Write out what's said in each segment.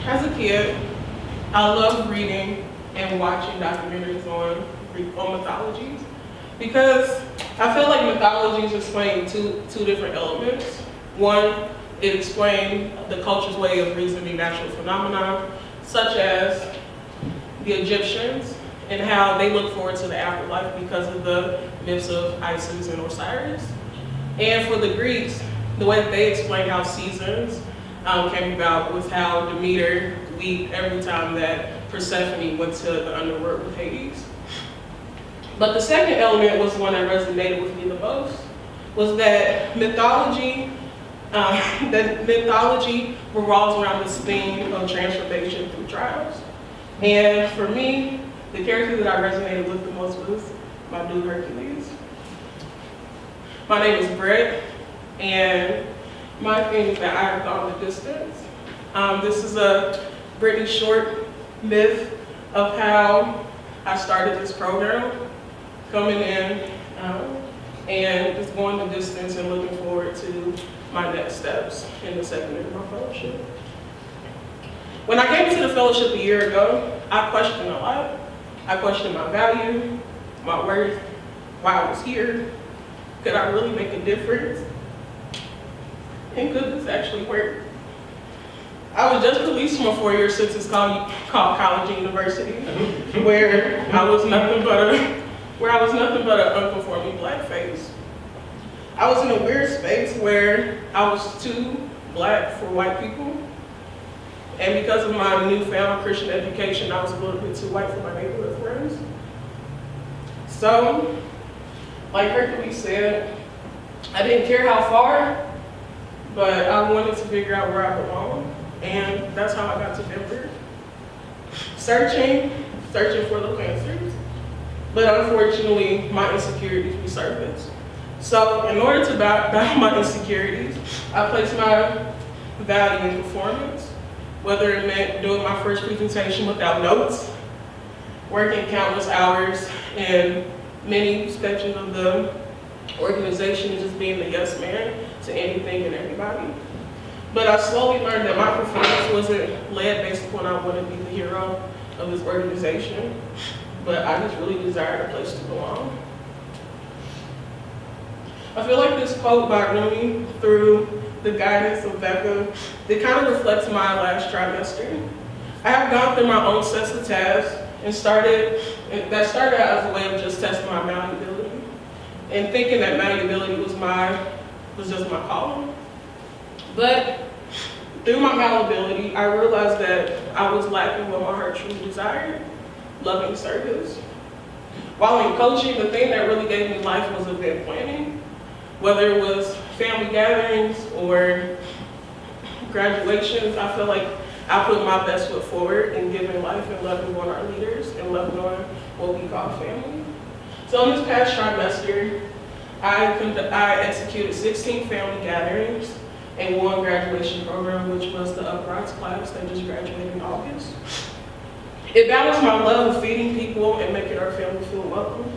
As a kid, I loved reading and watching documentaries on mythologies because I feel like mythologies explain two different elements. One, it explained the culture's way of reasoning natural phenomena, such as the Egyptians and how they look forward to the afterlife because of the myths of Isis and Osiris. And for the Greeks, the way that they explained how seasons came about was how Demeter wept every time that Persephone went to the underworld with Hades. But the second element was the one that resonated with me the most, was that mythology revolves around this theme of transformation through trials. And for me, the character that I resonated with the most was my dude Hercules. My name is Britt, and my thing is that I have gone the distance. This is a Brittany short myth of how I started this program, coming in and just going the distance and looking forward to my next steps in the second year of my fellowship. When I came to the fellowship a year ago, I questioned a lot. I questioned my value, my worth, why I was here. Could I really make a difference? And could this actually work? I was just released from a 4-year sentence called college and university, where I was nothing but an unconforming black face. I was in a weird space where I was too black for white people. And because of my newfound Christian education, I was a little bit too white for my neighborhood friends. So, like Hercules said, I didn't care how far, but I wanted to figure out where I belong. And that's how I got to Denver. Searching for those answers. But unfortunately, my insecurities resurfaced. So in order to battle my insecurities, I placed my value in performance, whether it meant doing my first presentation without notes, working countless hours in many sections of the organization, and just being the yes man to anything and everybody. But I slowly learned that my performance wasn't led based upon I want to be the hero of this organization, but I just really desired a place to belong. I feel like this quote by Rumi, through the guidance of Becca, it kind of reflects my last trimester. I have gone through my own sets of tasks and that started out as a way of just testing my malleability and thinking that malleability was just my calling. But through my malleability, I realized that I was lacking what my heart truly desired, loving service. While in coaching, the thing that really gave me life was event planning, whether it was family gatherings or graduations. I feel like I put my best foot forward in giving life and loving on our leaders and loving on what we call family. So in this past trimester, I executed 16 family gatherings and 1 graduation program, which was the Uprise class that just graduated in August. It balanced my love of feeding people and making our family feel welcome.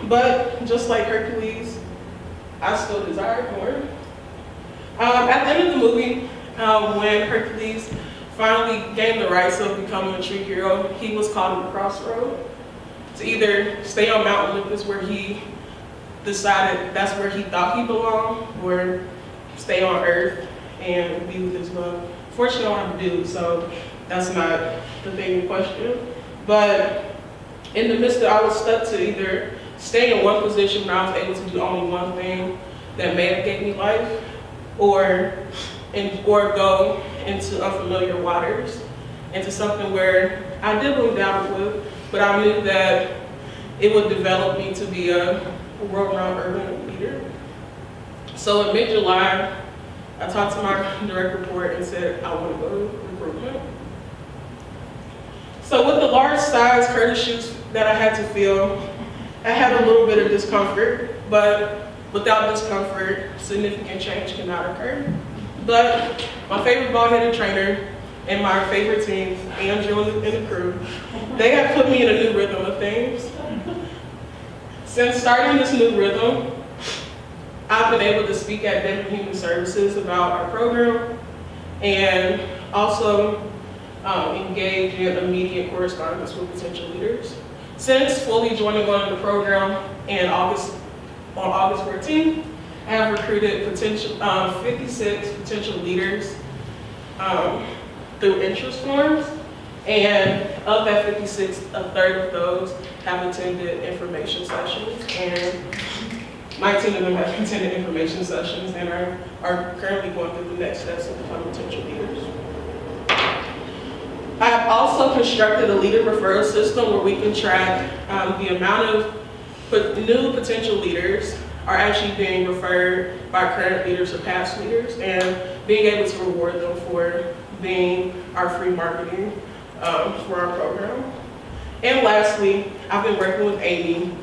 But just like Hercules, I still desired more. At the end of the movie, when Hercules finally gained the rights of becoming a true hero, he was caught in the crossroad to either stay on Mount Olympus, where he decided that's where he thought he belonged, or stay on Earth and be with his love. Fortunately, I don't have a dude, so that's not the thing in question. But in the midst of, I was stuck to either stay in one position where I was able to do only one thing that may have gave me life, or go into unfamiliar waters, into something where I did believe that with, but I knew that it would develop me to be a world-renowned urban leader. So in mid-July, I talked to my direct report and said I want to go to recruitment. So with the large size Curtis shoes that I had to fill, I had a little bit of discomfort, but without discomfort, significant change cannot occur. But my favorite ball-headed trainer and my favorite teams, Andrew and the crew, they have put me in a new rhythm of things. Since starting this new rhythm, I've been able to speak at Denver Human Services about our program and also engage in immediate correspondence with potential leaders. Since fully joining on the program on August 14th, I have recruited 56 potential leaders through interest forms, and of that 56, a third of those have attended information sessions, and 19 of them have attended information sessions and are currently going through the next steps to become potential leaders. I have also constructed a leader referral system where we can track the amount of new potential leaders are actually being referred by current leaders or past leaders, and being able to reward them for being our free marketing for our program. And lastly, I've been working with Amy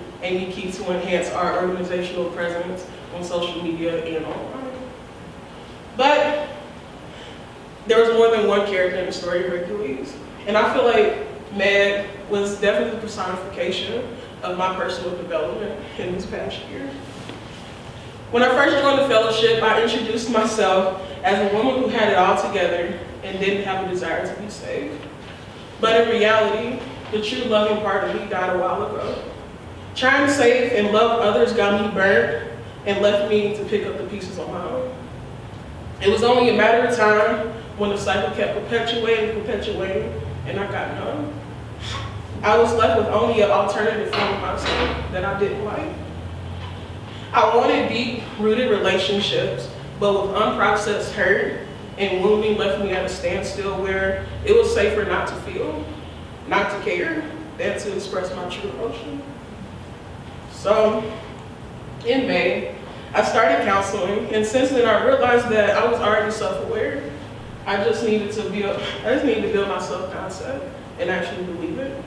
Key to enhance our organizational presence on social media and online. But there was more than one character in the story of Hercules, and I feel like Meg was definitely the personification of my personal development in this past year. When I first joined the fellowship, I introduced myself as a woman who had it all together and didn't have a desire to be saved. But in reality, the true loving part of me died a while ago. Trying to save and love others got me burnt and left me to pick up the pieces on my own. It was only a matter of time when the cycle kept perpetuating, and I got numb. I was left with only an alternative form of myself that I didn't like. I wanted deep-rooted relationships, but with unprocessed hurt and wounding left me at a standstill where it was safer not to feel, not to care, than to express my true emotion. So, in May, I started counseling, and since then I realized that I was already self-aware. I just needed to build my self-concept and actually believe it.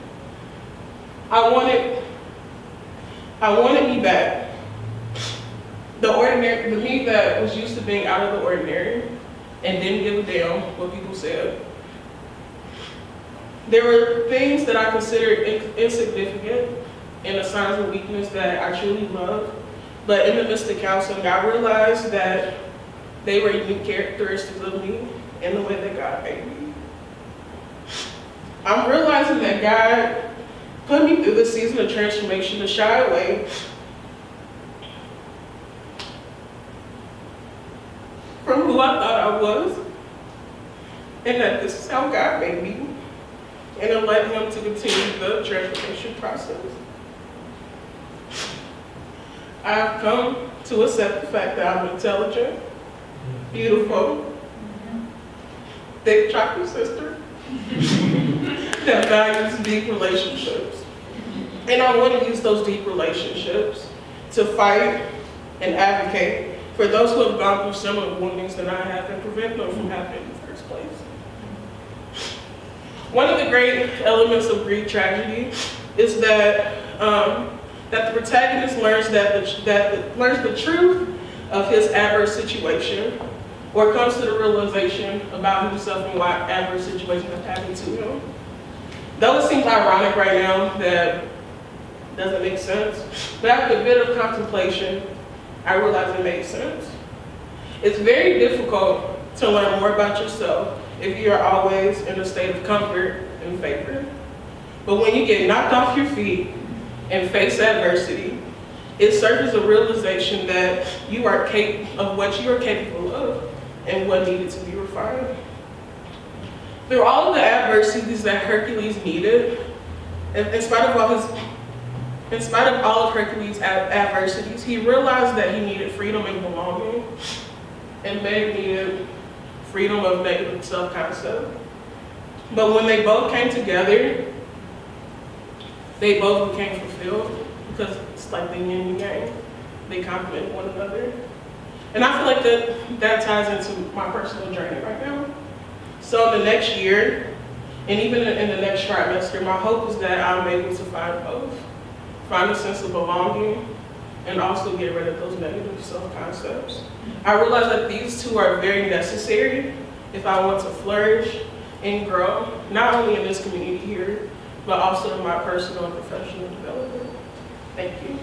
I wanted me back. The me that was used to being out of the ordinary and didn't give a damn what people said. There were things that I considered insignificant and the signs of weakness that I truly loved, but in the midst of counseling, I realized that they were unique characteristics of me and the way that God made me. I'm realizing that God put me through this season of transformation to shy away from who I thought I was, and that this is how God made me, and to let Him to continue the transformation process. I've come to accept the fact that I'm intelligent, beautiful, thick chocolate sister that values deep relationships. And I want to use those deep relationships to fight and advocate for those who have gone through similar woundings that I have and prevent them from happening in the first place. One of the great elements of Greek tragedy is that the protagonist learns the truth of his adverse situation, or comes to the realization about himself and why adverse situations have happened to him. Though it seems ironic right now that doesn't make sense, but after a bit of contemplation, I realized it made sense. It's very difficult to learn more about yourself if you're always in a state of comfort and favor. But when you get knocked off your feet and face adversity, it serves as a realization that you are of what you are capable of and what needed to be refined. Through all of the adversities that Hercules needed, in spite of all of Hercules' adversities, he realized that he needed freedom and belonging, and Meg needed freedom of negative self-concept. But when they both came together, they both became fulfilled, because it's like the yin and yang. They complement one another. And I feel like that ties into my personal journey right now. So in the next year, and even in the next trimester, my hope is that I'm able to find both. Find a sense of belonging, and also get rid of those negative self-concepts. I realize that these two are very necessary if I want to flourish and grow, not only in this community here, but also in my personal and professional development. Thank you.